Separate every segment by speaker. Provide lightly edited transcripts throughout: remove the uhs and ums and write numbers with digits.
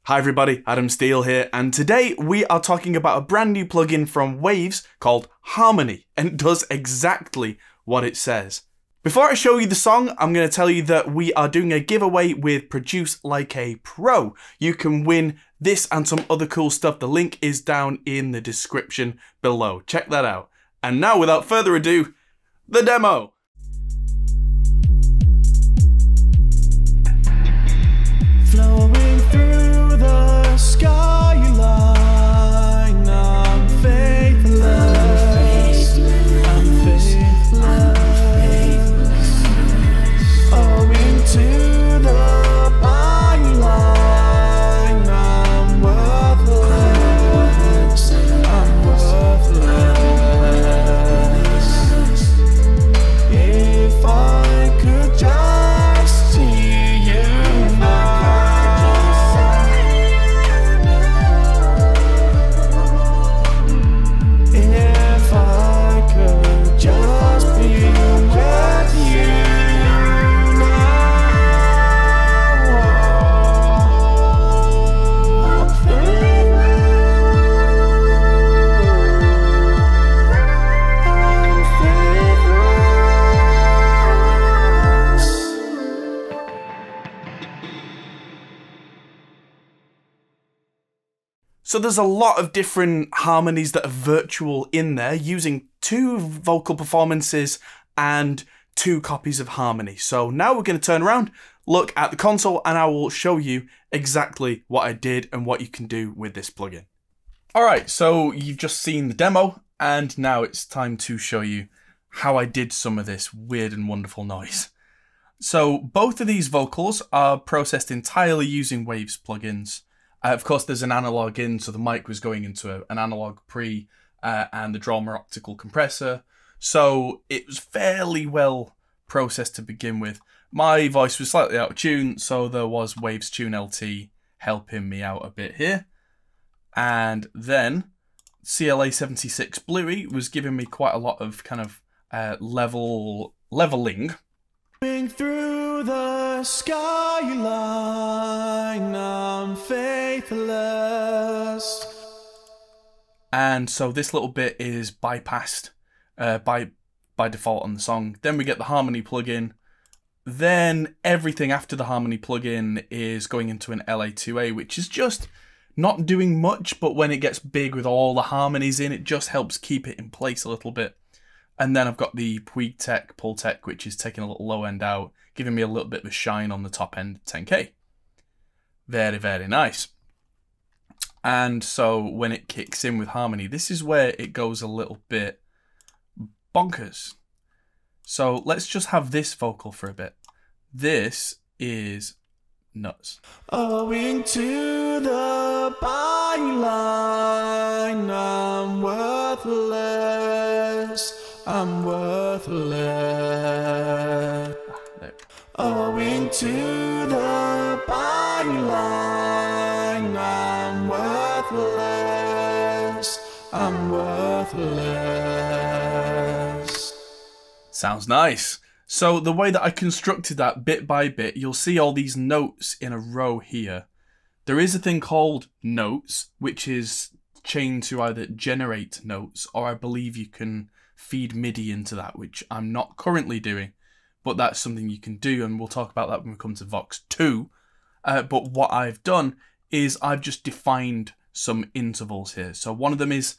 Speaker 1: Hi everybody, Adam Steele here, and today we are talking about a brand new plugin from Waves called Harmony, and it does exactly what it says. Before I show you the song, I'm going to tell you that we are doing a giveaway with Produce Like a Pro. You can win this and some other cool stuff. The link is down in the description below. Check that out. And now, without further ado, the demo.
Speaker 2: Flowing through the skyline, I'm faithless, I'm faithless. Oh, into the byline, I'm worthless, I'm worthless. If I could just see you now.
Speaker 1: So there's a lot of different harmonies that are virtual in there, using 2 vocal performances and 2 copies of harmony. So now we're going to turn around, look at the console, and I will show you exactly what I did and what you can do with this plugin. Alright, so you've just seen the demo, and now it's time to show you how I did some of this weird and wonderful noise. So both of these vocals are processed entirely using Waves plugins. Of course, there's an analog in, so the mic was going into an analog pre and the Drama optical compressor. So it was fairly well processed to begin with. My voice was slightly out of tune, so there was Waves Tune LT helping me out a bit here. And then CLA 76 Bluey was giving me quite a lot of kind of leveling.
Speaker 2: Through the skyline, I'm faithless.
Speaker 1: And so this little bit is bypassed by default on the song. Then we get the harmony plugin. Then everything after the harmony plugin is going into an LA2A, which is just not doing much, but when it gets big with all the harmonies in, it just helps keep it in place a little bit. And then I've got the Puig Tech, Pultec, which is taking a little low end out, giving me a little bit of a shine on the top end 10K. Very, very nice. And so when it kicks in with harmony, this is where it goes a little bit bonkers. So let's just have this vocal for a bit. This is nuts.
Speaker 2: Owing to the byline, I'm worthless. I'm worthless. Owing to the byline, I'm worthless. I'm worthless.
Speaker 1: Sounds nice. So the way that I constructed that bit by bit, you'll see all these notes in a row here. There is a thing called notes, which is chained to either generate notes, or I believe you can feed MIDI into that, which I'm not currently doing, but that's something you can do, and we'll talk about that when we come to Vox 2. But what I've done is I've just defined some intervals here. So one of them is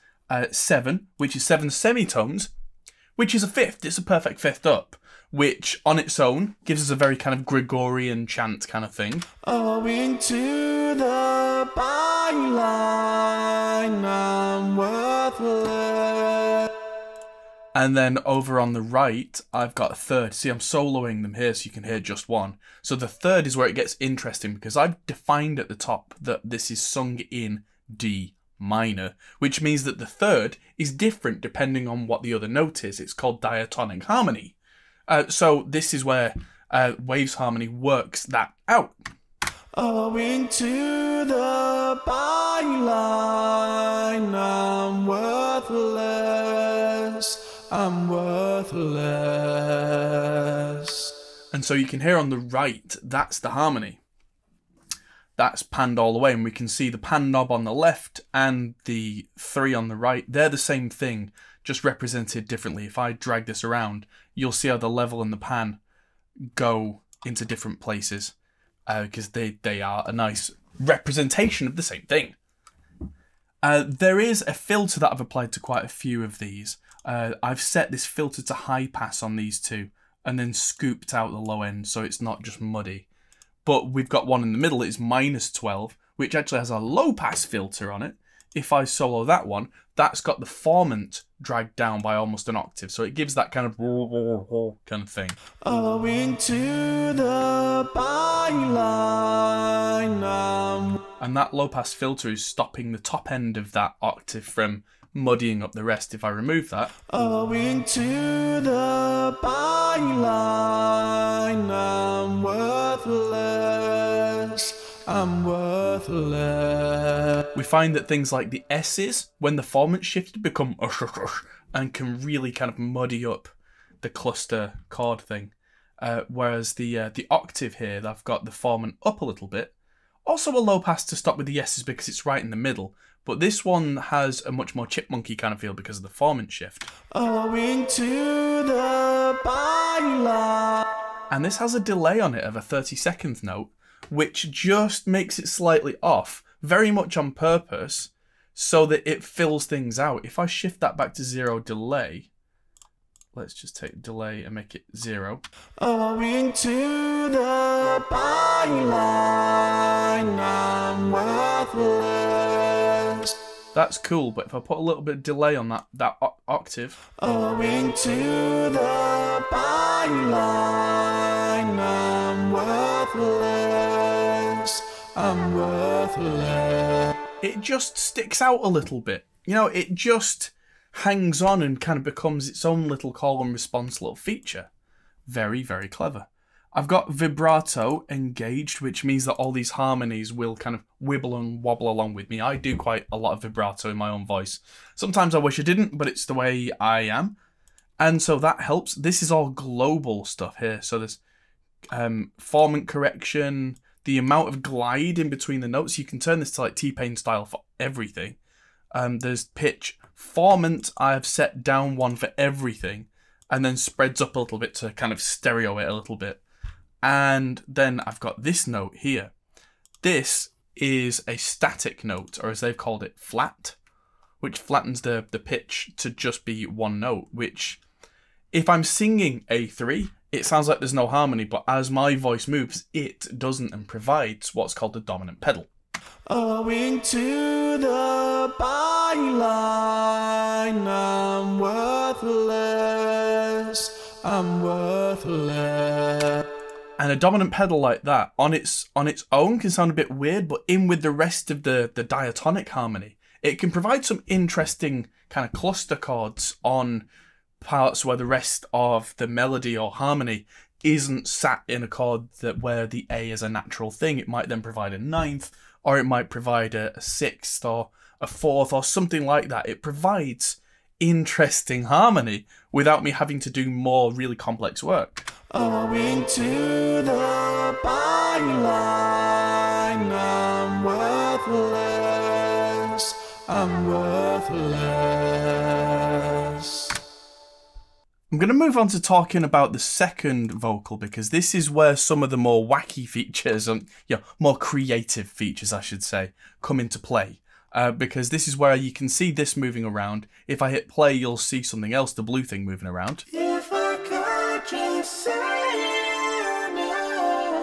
Speaker 1: 7, which is 7 semitones, which is a fifth. It's a perfect fifth up, which on its own gives us a very kind of Gregorian chant kind of thing.
Speaker 2: Owing to the byline, I'm worthless.
Speaker 1: And then over on the right, I've got a third. See, I'm soloing them here so you can hear just one. So the third is where it gets interesting, because I've defined at the top that this is sung in D minor, which means that the third is different depending on what the other note is. It's called diatonic harmony. So this is where Waves Harmony works that out.
Speaker 2: Owing to the byline, I'm worthless. I'm worthless.
Speaker 1: And so you can hear on the right, that's the harmony. that's panned all the way, and we can see the pan knob on the left and the 3 on the right. They're the same thing, just represented differently. If I drag this around, you'll see how the level and the pan go into different places, because they are a nice representation of the same thing. There is a filter that I've applied to quite a few of these. I've set this filter to high pass on these two, and then scooped out the low end so it's not just muddy. But we've got one in the middle, it's -12, which actually has a low pass filter on it. If I solo that one, that's got the formant dragged down by almost an octave, so it gives that kind of kind of thing.
Speaker 2: Owing to the byline,
Speaker 1: and that low pass filter is stopping the top end of that octave from muddying up the rest. If I remove that,
Speaker 2: owing to the byline, I'm worthless. I'm worthless.
Speaker 1: we find that things like the S's, when the formant shifted, become and can really kind of muddy up the cluster chord thing. Whereas the octave here, I've got the formant up a little bit. Also a low pass to stop with the S's because it's right in the middle. But this one has a much more chipmunky kind of feel because of the formant shift.
Speaker 2: Owing to the byline.
Speaker 1: And this has a delay on it of a 32nd note, which just makes it slightly off, very much on purpose, so that it fills things out. If I shift that back to 0 delay, let's just take delay and make it 0.
Speaker 2: Owing to the byline, I'm worthless.
Speaker 1: That's cool, but if I put a little bit of delay on that octave,
Speaker 2: Owing to the byline, I'm worthless. I'm worthless.
Speaker 1: it just sticks out a little bit. You know, it just hangs on and kind of becomes its own little call and response little feature. Very, very clever. I've got vibrato engaged, which means that all these harmonies will kind of wibble and wobble along with me. I do quite a lot of vibrato in my own voice. Sometimes I wish I didn't, but it's the way I am. And so that helps. This is all global stuff here. So there's formant correction, the amount of glide in between the notes. You can turn this to like T-Pain style for everything. There's pitch. Formant, I have set down one for everything, and then spreads up a little bit to kind of stereo it a little bit. And then I've got this note here. This is a static note, or as they've called it, flat, which flattens the pitch to just be one note, which if I'm singing A3, it sounds like there's no harmony, but as my voice moves, it doesn't and provides what's called the dominant pedal.
Speaker 2: Owing to the byline, I'm worthless. I'm worthless.
Speaker 1: And a dominant pedal like that on its own can sound a bit weird, but in with the rest of the diatonic harmony, it can provide some interesting kind of cluster chords on parts where the rest of the melody or harmony isn't sat in a chord where the A is a natural thing. It might then provide a ninth, or it might provide a sixth or a fourth or something like that. It provides interesting harmony without me having to do more really complex work.
Speaker 2: Owing to the byline, I'm worthless. I'm worthless.
Speaker 1: I'm going to move on to talking about the second vocal, because this is where some of the more wacky features, and more creative features, I should say, come into play. Because this is where you can see this moving around. If I hit play, you'll see something else, the blue thing moving around.
Speaker 2: If I could just say no.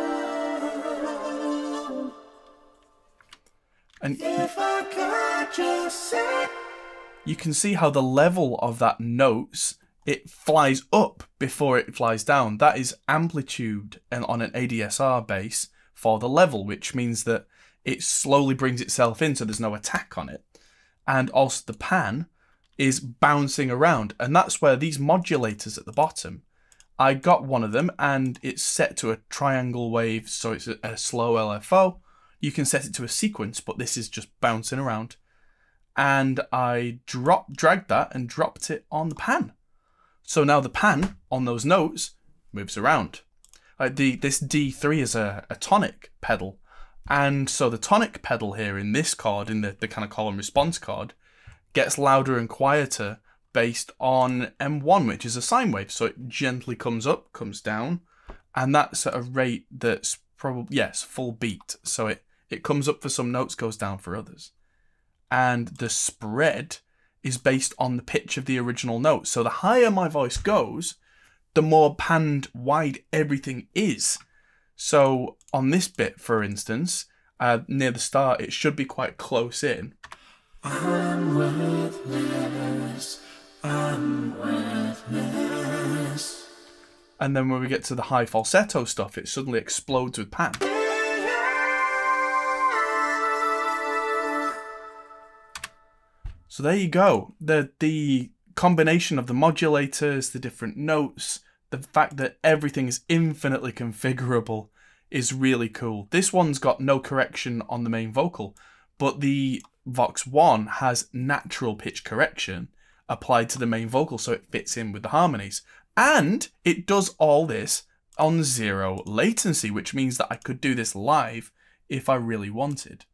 Speaker 1: And
Speaker 2: If I could just say.
Speaker 1: You can see how the level of that notes, it flies up before it flies down. That is amplitude and on an ADSR bass for the level, which means that it slowly brings itself in so there's no attack on it. And also the pan is bouncing around, and that's where these modulators at the bottom, I got one of them and it's set to a triangle wave, so it's a slow LFO. You can set it to a sequence, but this is just bouncing around. And I dragged that and dropped it on the pan. So now the pan on those notes moves around. This D3 is a tonic pedal, And so the tonic pedal here in this chord, in the kind of call and response chord, gets louder and quieter based on M1, which is a sine wave. So it gently comes up, comes down, and that's at a rate that's probably, yes, full beat. So it comes up for some notes, goes down for others. And the spread is based on the pitch of the original note. So the higher my voice goes, the more panned wide everything is. So on this bit, for instance, near the start, it should be quite close in.
Speaker 2: I'm worthless. I'm worthless.
Speaker 1: And then when we get to the high falsetto stuff, it suddenly explodes with pan. So there you go. The combination of the modulators, the different notes, the fact that everything is infinitely configurable is really cool. This one's got no correction on the main vocal, but the Vox 1 has natural pitch correction applied to the main vocal, so it fits in with the harmonies. And it does all this on 0 latency, which means that I could do this live if I really wanted,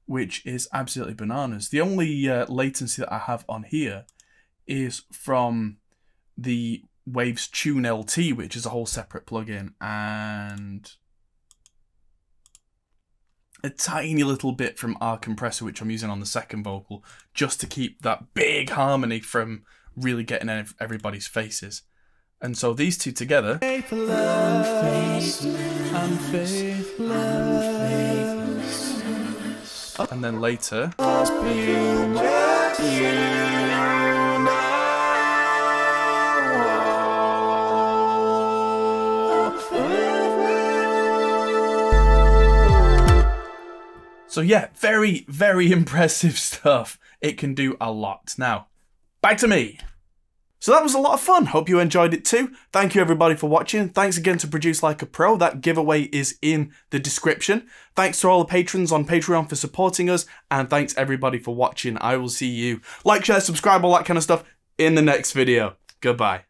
Speaker 1: which is absolutely bananas. The only latency that I have on here is from the Waves Tune LT, which is a whole separate plugin, and a tiny little bit from R Compressor, which I'm using on the second vocal, just to keep that big harmony from really getting in everybody's faces. And so these two together,
Speaker 2: I'm faithless.
Speaker 1: and then later, so yeah, very, very impressive stuff. It can do a lot. Now, back to me. So that was a lot of fun. Hope you enjoyed it too. Thank you everybody for watching. Thanks again to Produce Like a Pro. That giveaway is in the description. Thanks to all the patrons on Patreon for supporting us. And thanks everybody for watching. I will see you. Like, share, subscribe, all that kind of stuff in the next video. Goodbye.